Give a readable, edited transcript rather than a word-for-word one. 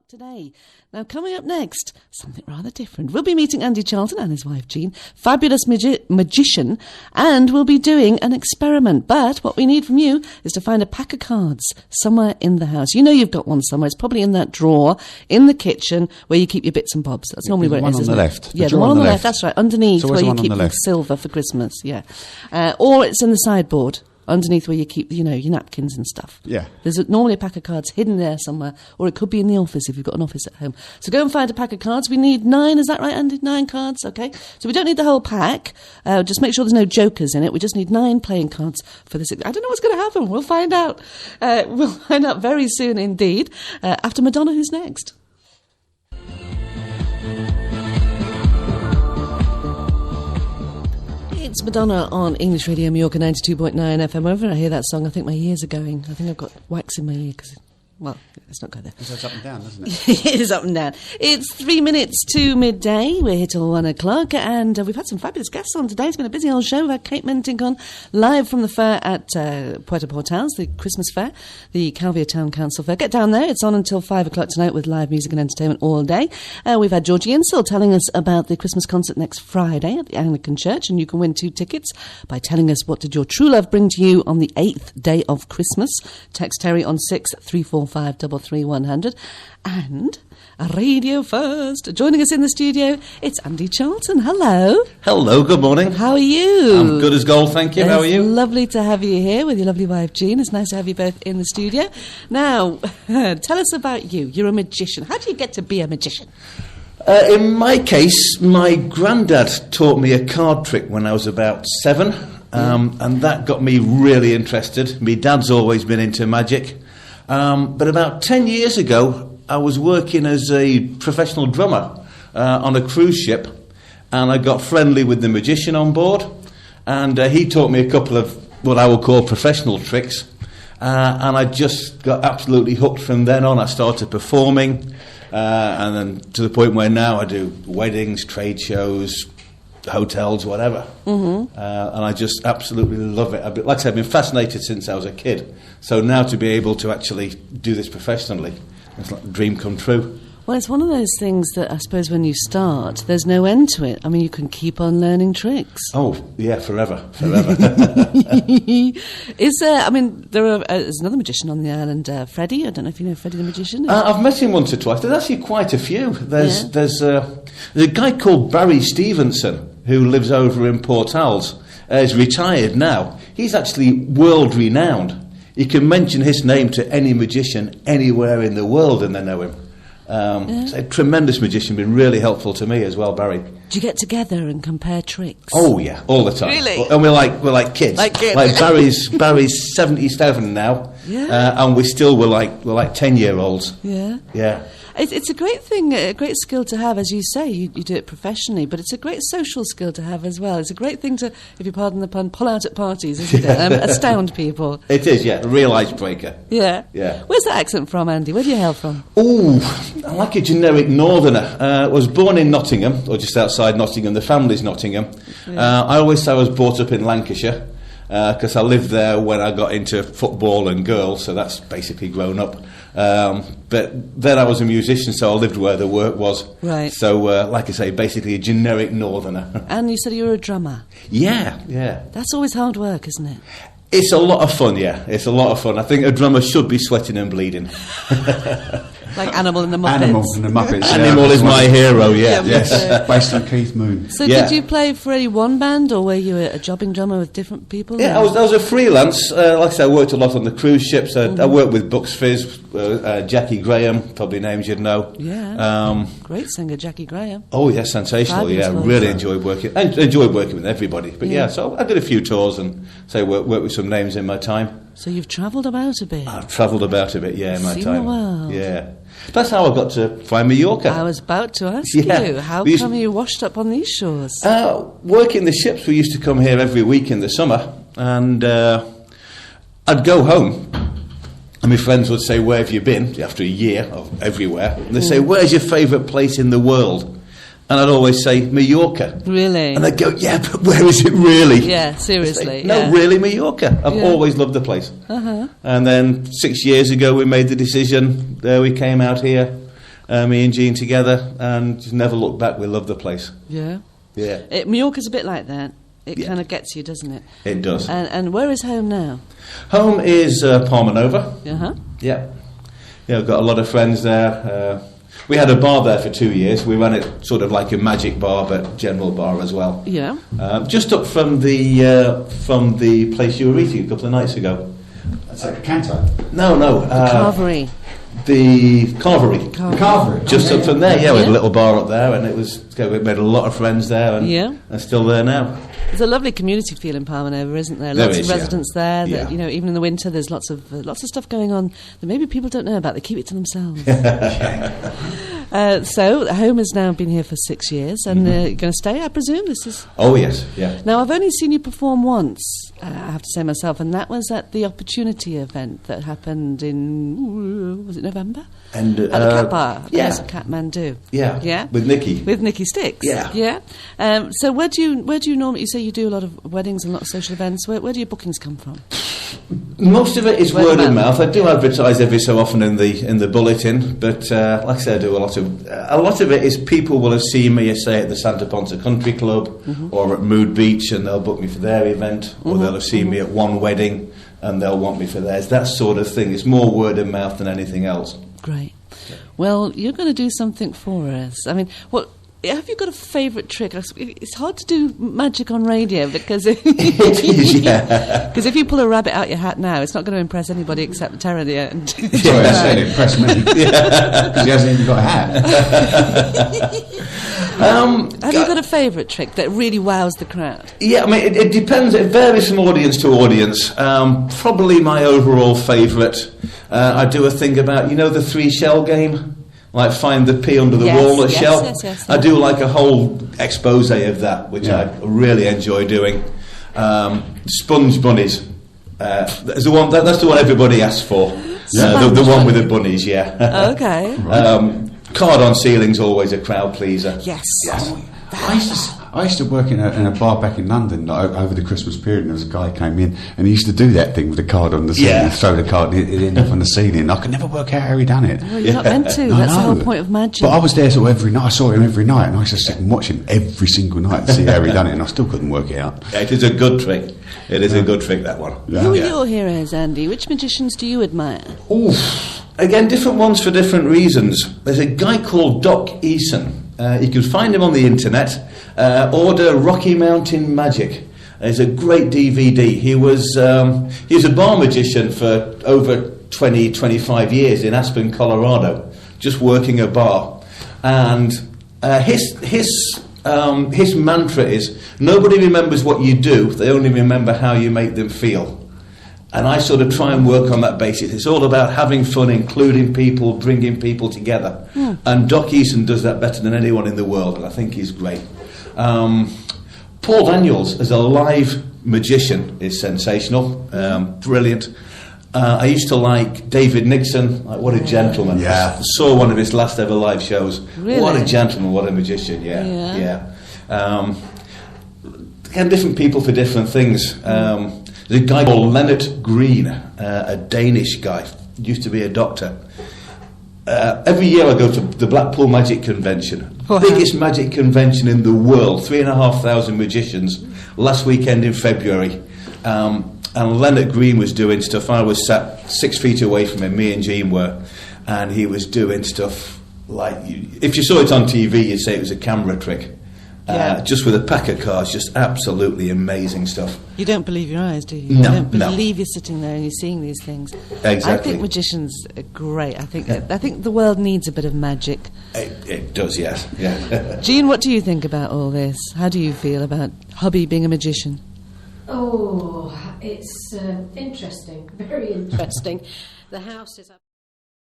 Today. Now, coming up next, something rather different. We'll be meeting Andy Charlton and his wife Jean, fabulous magician, and we'll be doing an experiment. But what we need from you is to find a pack of cards somewhere in the house. You know you've got one somewhere. It's probably in that drawer in the kitchen where you keep your bits and bobs. That's normally where it is. The one on the left. Yeah, the one on the left. That's right. Underneath where you keep your left. silver for Christmas. Yeah, or it's in the sideboard. Underneath where you keep, your napkins and stuff. Yeah. There's normally a pack of cards hidden there somewhere, or it could be in the office if you've got an office at home. So go and find a pack of cards. We need 9, is that right, Andy? 9 cards, okay. So we don't need the whole pack. Just make sure there's no jokers in it. We just need 9 playing cards for this. I don't know what's going to happen. We'll find out. We'll find out very soon indeed. After Madonna, who's next? It's Madonna on English Radio Mallorca 92.9 FM. Whenever I hear that song, I think my ears are going. I think I've got wax in my ear because... Well, let's not go there. It's up and down, isn't it? It is up and down. It's 3 minutes to midday. We're here till 1 o'clock, and we've had some fabulous guests on today. It's been a busy old show. We've had Kate Menting on live from the fair at Puerto Portals, the Christmas fair, the Calvia Town Council fair. Get down there. It's on until 5 o'clock tonight with live music and entertainment all day. We've had Georgie Insel telling us about the Christmas concert next Friday at the Anglican Church, and you can win 2 tickets by telling us what did your true love bring to you on the 8th day of Christmas. Text Terry on 634533100. And a radio first. Joining us in the studio, it's Andy Charlton. Hello. Hello, good morning. How are you? I'm good as gold, thank you. How are you? Lovely to have you here with your lovely wife Jean. It's nice to have you both in the studio. Now, tell us about you. You're a magician. How do you get to be a magician? In my case, my granddad taught me a card trick when I was about 7, and that got me really interested. My dad's always been into magic. But about 10 years ago, I was working as a professional drummer on a cruise ship, and I got friendly with the magician on board, and he taught me a couple of what I would call professional tricks, and I just got absolutely hooked from then on. I started performing, and then to the point where now I do weddings, trade shows, hotels, whatever. And I just absolutely love it. Like I said, I've been fascinated since I was a kid. So now to be able to actually do this professionally, it's like a dream come true. Well, it's one of those things that I suppose when you start, there's no end to it. I mean, you can keep on learning tricks. Oh, yeah, forever. Is there, I mean, there's another magician on the island, Freddie. I don't know if you know Freddie the magician. I've met him once or twice. There's actually quite a few. There's a guy called Barry Stevenson who lives over in Portals. He's retired now. He's actually world renowned. You can mention his name to any magician anywhere in the world and they know him. He's a tremendous magician, been really helpful to me as well, Barry. Do you get together and compare tricks? Oh yeah, all the time. Really? And we're like kids. Like Barry's 77 now. Yeah. And we're like 10-year-olds. Yeah. Yeah. It's a great thing, a great skill to have, as you say. You do it professionally, but it's a great social skill to have as well. It's a great thing to, if you pardon the pun, pull out at parties, isn't it? Astound people. It is, yeah. A real icebreaker. Yeah. Yeah. Where's that accent from, Andy? Where do you hail from? Oh, I'm like a generic northerner. I was born in Nottingham, or just outside Nottingham. The family's Nottingham. Yeah. I always say I was brought up in Lancashire, because I lived there when I got into football and girls, so that's basically grown up. But then I was a musician, so I lived where the work was. Right. So, like I say, basically a generic northerner. And you said you were a drummer. Yeah. That's always hard work, isn't it? It's a lot of fun, yeah. It's a lot of fun. I think a drummer should be sweating and bleeding. Like Animal in the Muppets. Animal in the Muppets. Animal is my hero, yes. Based on Keith Moon. So did you play for any one band, or were you a jobbing drummer with different people? Yeah, I was a freelance. Like I said, I worked a lot on the cruise ships. I worked with Bucks Fizz, Jackie Graham, probably names you'd know. Yeah. Great singer, Jackie Graham. Oh, yeah, sensational. Fabulous voice. Really enjoyed working with everybody. But so I did a few tours and worked with some names in my time. So you've travelled about a bit. I've travelled about a bit, in my Seen time. the world. Yeah. That's how I got to find Mallorca. I was about to ask you, how come you washed up on these shores? Working the ships, we used to come here every week in the summer, and I'd go home, and my friends would say, "Where have you been?" After a year of everywhere, and they'd say, "Where's your favourite place in the world?" And I'd always say, Mallorca. Really? And they'd go, yeah, but where is it really? Yeah, seriously. No, really, Mallorca. I've always loved the place. And then 6 years ago, we made the decision. We came out here. me and Jean together, and just never looked back. We love the place. Yeah. Yeah. Mallorca's a bit like that. It Yeah. kind of gets you, doesn't it? It does. And where is home now? Home is Palma Nova. Uh-huh. Yeah. Yeah, I've got a lot of friends there. We had a bar there for 2 years. We ran it sort of like a magic bar, but general bar as well. Yeah. Just up from the place you were eating a couple of nights ago. That's like a canto. No. Carvery. The Carvery. The Carvery. Just Okay. up from there, yeah, we had a Yeah. little bar up there, and we made a lot of friends there, and Yeah. are still there now. There's a lovely community feel in Palma Nova, isn't there? There Lots is, of yeah. residents there. That, Yeah. even in the winter, there's lots of stuff going on that maybe people don't know about. They keep it to themselves. So, home has now been here for 6 years, and you're going to stay, I presume. This is. Oh yes, yeah. Now, I've only seen you perform once, I have to say myself, and that was at the Opportunity event that happened in, was it November? And At the Cat Bar, yeah. yes, Kathmandu. Yeah. Yeah? With Nikki. With Nikki Sticks. Yeah. Yeah. So where do you normally, you say you do a lot of weddings and a lot of social events, where do your bookings come from? Most of it is Word word of of mouth. mouth. I do advertise every so often in the bulletin, but like I say, I do a lot of it is people will have seen me, say, at the Santa Ponsa Country Club or at Mood Beach, and they'll book me for their event, or they'll have seen me at one wedding and they'll want me for theirs. That sort of thing. It's more word of mouth than anything else. Great. Well, you're going to do something for us. I mean, have you got a favourite trick? It's hard to do magic on radio because It is, yeah. because if you pull a rabbit out your hat now, it's not going to impress anybody except Terra. Sorry, I said it impressed me. Because he hasn't even got a hat. Have you got a favourite trick that really wows the crowd? Yeah, I mean, it depends. It varies from audience to audience. Probably my overall favourite. I do a thing about, the 3 shell game. Like find the pea under the walnut shell. Yes. I do like a whole expose of that, which I really enjoy doing. Sponge bunnies. That's the one everybody asks for. The one with the bunnies, yeah. Okay. Card on ceiling's always a crowd pleaser. Yes. I used to work in a bar back in London over the Christmas period, and there was a guy who came in and he used to do that thing with the card on the ceiling. Yeah. He'd throw the card, it ended up on the ceiling. I could never work out how he'd done it. Well, you're not meant to. I That's the know. whole point of magic. But I was there sort of every night. I saw him every night, and I used to sit and watch him every single night to see how he'd done it, and I still couldn't work it out. Yeah, it is a good trick. It is a good trick, that one. Who are Yeah. your heroes, Andy? Which magicians do you admire? Again, different ones for different reasons. There's a guy called Doc Eason. You can find him on the internet. Order Rocky Mountain Magic. It's a great DVD. He was a bar magician for over 25 years in Aspen, Colorado, just working a bar. And his mantra is, nobody remembers what you do, they only remember how you make them feel. And I sort of try and work on that basis. It's all about having fun, including people, bringing people together. And Doc Eason does that better than anyone in the world, and I think he's great. Paul Daniels as a live magician is sensational, brilliant. I used to like David Nixon, like what a gentleman. Yeah. I saw one of his last ever live shows. Really? What a gentleman, what a magician, yeah. Again, different people for different things. There's a guy called Leonard Green, a Danish guy, used to be a doctor. Every year I go to the Blackpool Magic Convention, Wow. biggest magic convention in the world, 3,500 magicians, last weekend in February. And Leonard Green was doing stuff. I was sat 6 feet away from him, me and Jean were, and he was doing stuff like, if you saw it on TV, you'd say it was a camera trick. Just with a pack of cards, just absolutely amazing stuff. You don't believe your eyes, do you? No, You don't no. believe you're sitting there and you're seeing these things. Exactly. I think magicians are great. I think the world needs a bit of magic. It does, yes. Yeah. Jean, what do you think about all this? How do you feel about hubby being a magician? Oh, it's interesting, very interesting. The house is up.